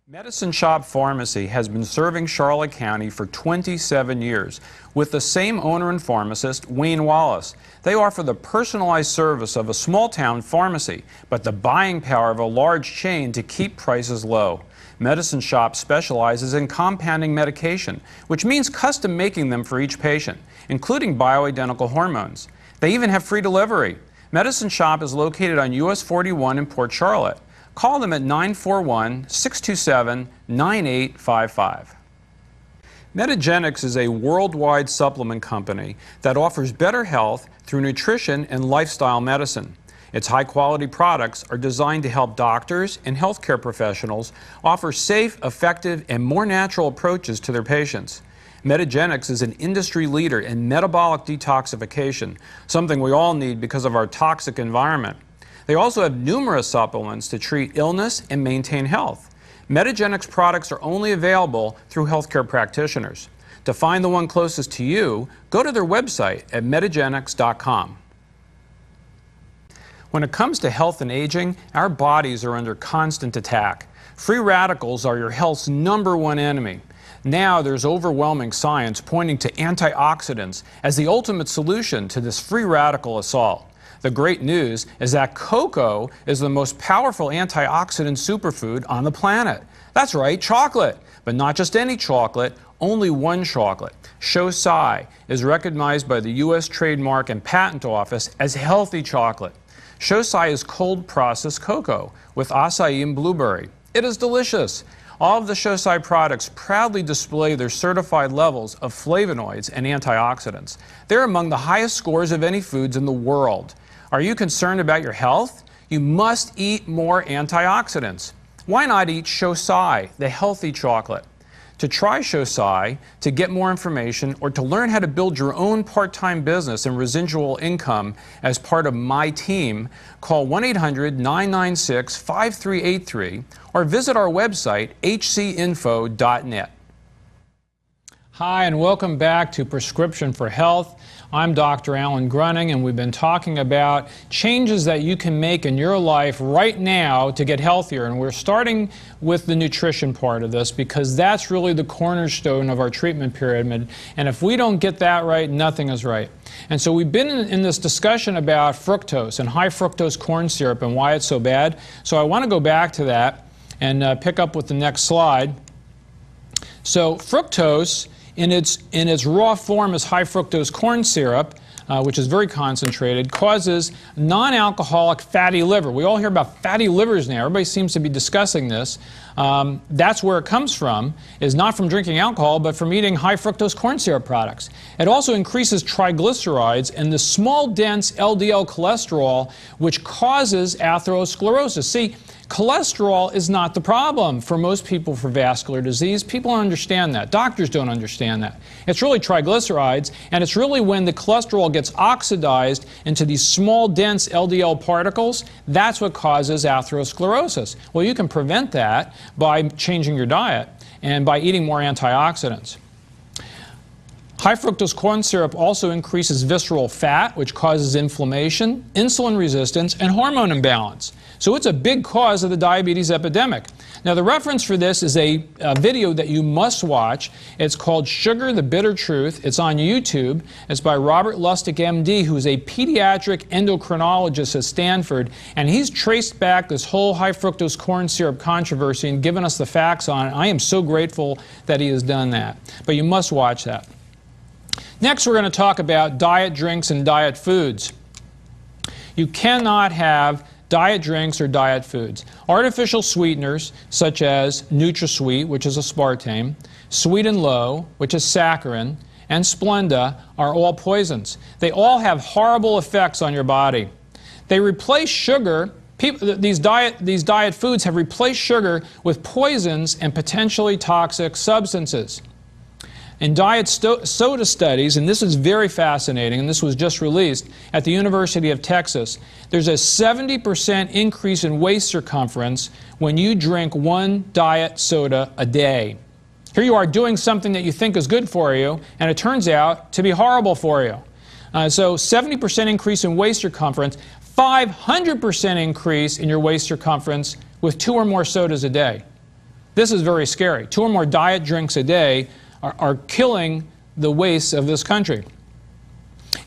Medicine Shop Pharmacy has been serving Charlotte County for 27 years with the same owner and pharmacist, Wayne Wallace. They offer the personalized service of a small-town pharmacy, but the buying power of a large chain to keep prices low. Medicine Shop specializes in compounding medication, which means custom making them for each patient, including bioidentical hormones. They even have free delivery. Medicine Shop is located on US 41 in Port Charlotte. Call them at 941-627-9855. Metagenics is a worldwide supplement company that offers better health through nutrition and lifestyle medicine. Its high-quality products are designed to help doctors and healthcare professionals offer safe, effective, and more natural approaches to their patients. Metagenics is an industry leader in metabolic detoxification, something we all need because of our toxic environment. They also have numerous supplements to treat illness and maintain health. Metagenics products are only available through healthcare practitioners. To find the one closest to you, go to their website at metagenics.com. When it comes to health and aging, our bodies are under constant attack. Free radicals are your health's #1 enemy. Now there's overwhelming science pointing to antioxidants as the ultimate solution to this free radical assault. The great news is that cocoa is the most powerful antioxidant superfood on the planet. That's right, chocolate. But not just any chocolate, only one chocolate. Shosai is recognized by the U.S. Trademark and Patent Office as healthy chocolate. Shosai is cold-processed cocoa with acai and blueberry. It is delicious. All of the Shosai products proudly display their certified levels of flavonoids and antioxidants. They're among the highest scores of any foods in the world. Are you concerned about your health? You must eat more antioxidants. Why not eat Shosai, the healthy chocolate? To try Shosai, to get more information, or to learn how to build your own part-time business and residual income as part of my team, call 1-800-996-5383 or visit our website, hcinfo.net. Hi, and welcome back to Prescription for Health. I'm Dr. Alan Gruning, and we've been talking about changes that you can make in your life right now to get healthier. And we're starting with the nutrition part of this because that's really the cornerstone of our treatment pyramid. And if we don't get that right, nothing is right. And so we've been in this discussion about fructose and high fructose corn syrup and why it's so bad. So I want to go back to that and pick up with the next slide. So fructose, in its raw form as high fructose corn syrup, which is very concentrated, causes non-alcoholic fatty liver. We all hear about fatty livers now. Everybody seems to be discussing this. That's where it comes from, is not from drinking alcohol, but from eating high fructose corn syrup products. It also increases triglycerides and the small, dense LDL cholesterol, which causes atherosclerosis. See, cholesterol is not the problem for most people for vascular disease. People don't understand that. Doctors don't understand that. It's really triglycerides, and it's really when the cholesterol gets oxidized into these small, dense LDL particles, that's what causes atherosclerosis. Well, you can prevent that by changing your diet and by eating more antioxidants. High fructose corn syrup also increases visceral fat, which causes inflammation, insulin resistance, and hormone imbalance. So it's a big cause of the diabetes epidemic. Now, the reference for this is a video that you must watch. It's called Sugar, the Bitter Truth. It's on YouTube. It's by Robert Lustig, MD, who's a pediatric endocrinologist at Stanford, and he's traced back this whole high fructose corn syrup controversy and given us the facts on it. I am so grateful that he has done that. But you must watch that. Next, we're going to talk about diet drinks and diet foods. You cannot have diet drinks or diet foods. Artificial sweeteners, such as NutraSweet, which is aspartame, Sweet and Low, which is saccharin, and Splenda are all poisons. They all have horrible effects on your body. They replace sugar. These diet foods have replaced sugar with poisons and potentially toxic substances. In diet soda studies, and this is very fascinating, and this was just released at the University of Texas, there's a 70% increase in waist circumference when you drink one diet soda a day. Here you are doing something that you think is good for you, and it turns out to be horrible for you. So 70% increase in waist circumference, 500% increase in your waist circumference with 2 or more sodas a day. This is very scary. 2 or more diet drinks a day are killing the waste of this country.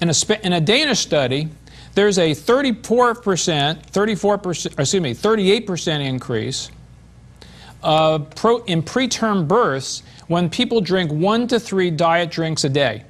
In a Danish study, there's a 38% increase in preterm births when people drink 1 to 3 diet drinks a day.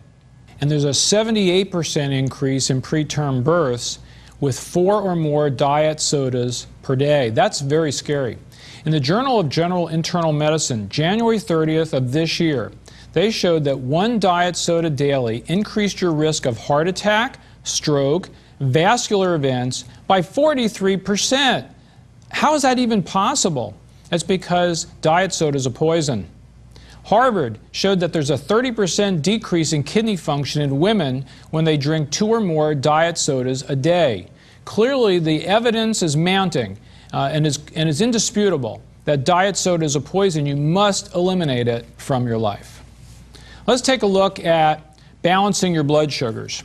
And there's a 78% increase in preterm births with 4 or more diet sodas per day. That's very scary. In the Journal of General Internal Medicine, January 30th of this year, they showed that 1 diet soda daily increased your risk of heart attack, stroke, vascular events by 43%. How is that even possible? That's because diet soda is a poison. Harvard showed that there's a 30% decrease in kidney function in women when they drink 2 or more diet sodas a day. Clearly, the evidence is mounting and is indisputable that diet soda is a poison. You must eliminate it from your life. Let's take a look at balancing your blood sugars.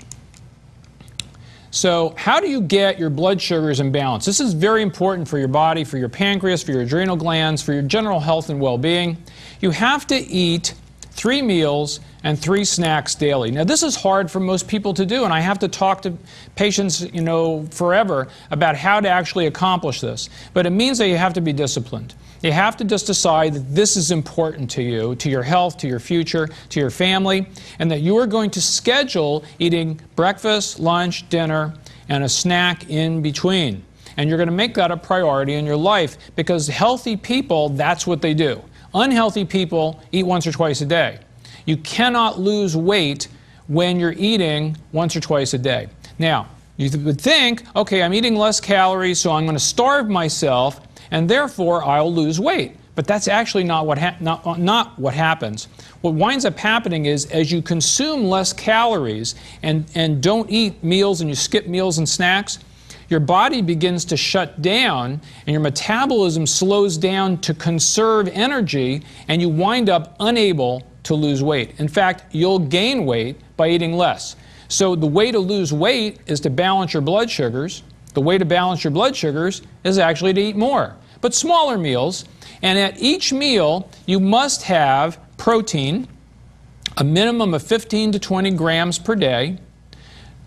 So how do you get your blood sugars in balance? This is very important for your body, for your pancreas, for your adrenal glands, for your general health and well-being. You have to eat 3 meals and 3 snacks daily. Now, this is hard for most people to do, and I have to talk to patients, forever about how to actually accomplish this. But it means that you have to be disciplined. You have to just decide that this is important to you, to your health, to your future, to your family, and that you are going to schedule eating breakfast, lunch, dinner, and a snack in between. And you're going to make that a priority in your life, because healthy people, that's what they do. Unhealthy people eat once or twice a day. You cannot lose weight when you're eating once or twice a day. Now, you would think, okay, I'm eating less calories, so I'm going to starve myself, and therefore I'll lose weight. But that's actually not what happens. What winds up happening is, as you consume less calories and don't eat meals and you skip meals and snacks, your body begins to shut down and your metabolism slows down to conserve energy, and you wind up unable to lose weight. In fact, you'll gain weight by eating less. So the way to lose weight is to balance your blood sugars. The way to balance your blood sugars is actually to eat more, but smaller meals. And at each meal, you must have protein, a minimum of 15 to 20 grams per day,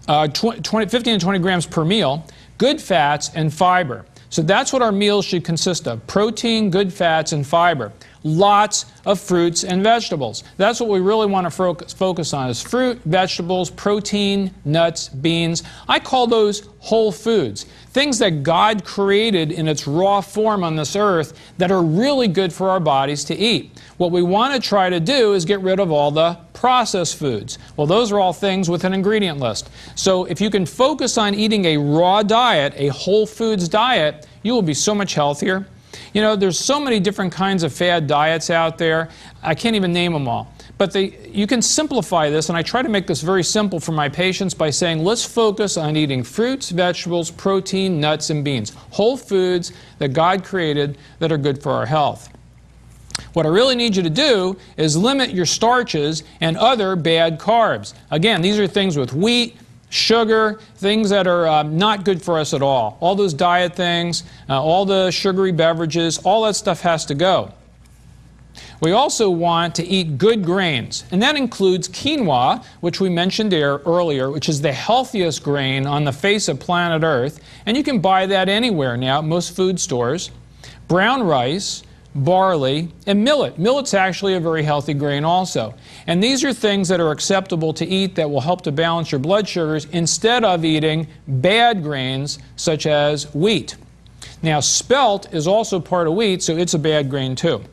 15 to 20 grams per meal, good fats, and fiber. So that's what our meals should consist of: protein, good fats, and fiber. Lots of fruits and vegetables. That's what we really want to focus on, is fruit, vegetables, protein, nuts, beans. I call those whole foods, things that God created in its raw form on this earth that are really good for our bodies to eat. What we want to try to do is get rid of all the processed foods. Well, those are all things with an ingredient list. So if you can focus on eating a raw diet, a whole foods diet, you will be so much healthier. You know, there's so many different kinds of fad diets out there. I can't even name them all. But you can simplify this, and I try to make this very simple for my patients by saying, let's focus on eating fruits, vegetables, protein, nuts, and beans. Whole foods that God created that are good for our health. What I really need you to do is limit your starches and other bad carbs. Again, these are things with wheat, sugar, things that are not good for us at all. All those diet things, all the sugary beverages, all that stuff has to go. We also want to eat good grains, and that includes quinoa, which we mentioned earlier, which is the healthiest grain on the face of planet Earth, and you can buy that anywhere now at most food stores. Brown rice, barley, and millet. Millet's actually a very healthy grain also. And these are things that are acceptable to eat that will help to balance your blood sugars instead of eating bad grains such as wheat. Now, spelt is also part of wheat, so it's a bad grain too.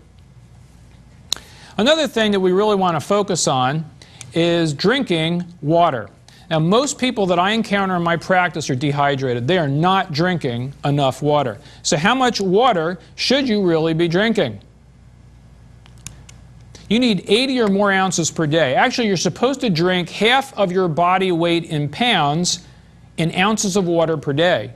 Another thing that we really want to focus on is drinking water. Now, most people that I encounter in my practice are dehydrated. They are not drinking enough water. So how much water should you really be drinking? You need 80 or more ounces per day. Actually, you're supposed to drink half of your body weight in pounds in ounces of water per day.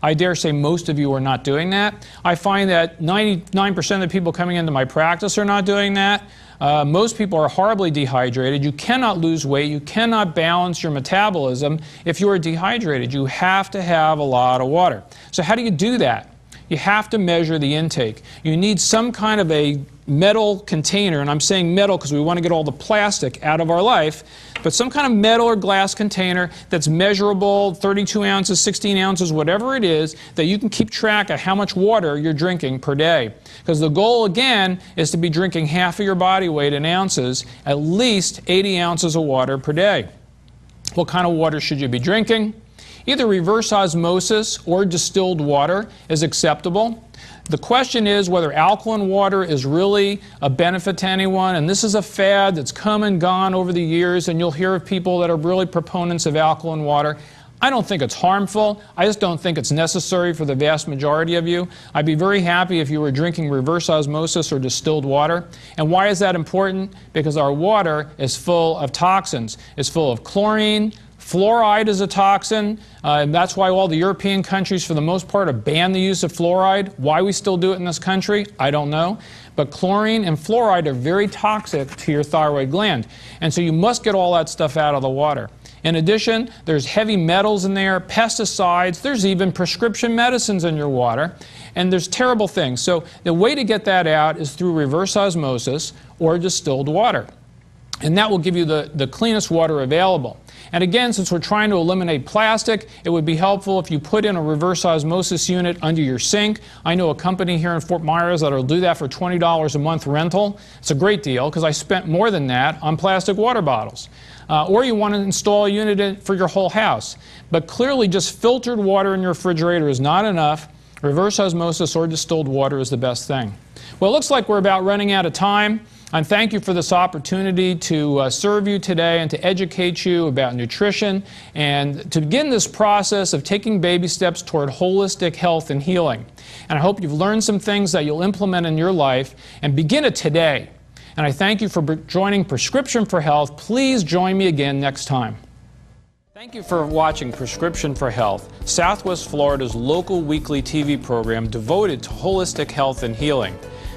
I dare say most of you are not doing that. I find that 99% of the people coming into my practice are not doing that. Most people are horribly dehydrated. You cannot lose weight. You cannot balance your metabolism if you are dehydrated. You have to have a lot of water. So how do you do that? You have to measure the intake. You need some kind of a metal container, and I'm saying metal because we want to get all the plastic out of our life, but some kind of metal or glass container that's measurable, 32 ounces, 16 ounces, whatever it is, that you can keep track of how much water you're drinking per day. Because the goal, again, is to be drinking half of your body weight in ounces, at least 80 ounces of water per day. What kind of water should you be drinking? Either reverse osmosis or distilled water is acceptable. The question is whether alkaline water is really a benefit to anyone, and this is a fad that's come and gone over the years, and you'll hear of people that are really proponents of alkaline water. I don't think it's harmful. I just don't think it's necessary for the vast majority of you. I'd be very happy if you were drinking reverse osmosis or distilled water. And why is that important? Because our water is full of toxins. It's full of chlorine. Fluoride is a toxin, and that's why all the European countries, for the most part, have banned the use of fluoride. Why we still do it in this country, I don't know. But chlorine and fluoride are very toxic to your thyroid gland, and so you must get all that stuff out of the water. In addition, there's heavy metals in there, pesticides, there's even prescription medicines in your water, and there's terrible things. So the way to get that out is through reverse osmosis or distilled water. And that will give you the cleanest water available. And again, since we're trying to eliminate plastic, it would be helpful if you put in a reverse osmosis unit under your sink. I know a company here in Fort Myers that will do that for $20 a month rental. It's a great deal because I spent more than that on plastic water bottles. Or you want to install a unit for your whole house. But clearly just filtered water in your refrigerator is not enough. Reverse osmosis or distilled water is the best thing. Well, it looks like we're about running out of time. And thank you for this opportunity to serve you today and to educate you about nutrition and to begin this process of taking baby steps toward holistic health and healing. And I hope you've learned some things that you'll implement in your life and begin it today. And I thank you for joining Prescription for Health. Please join me again next time. Thank you for watching Prescription for Health, Southwest Florida's local weekly TV program devoted to holistic health and healing.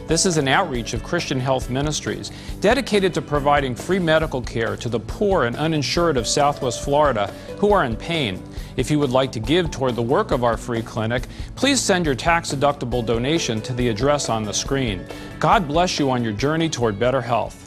This is an outreach of Christian Health Ministries dedicated to providing free medical care to the poor and uninsured of Southwest Florida who are in pain. If you would like to give toward the work of our free clinic, please send your tax-deductible donation to the address on the screen. God bless you on your journey toward better health.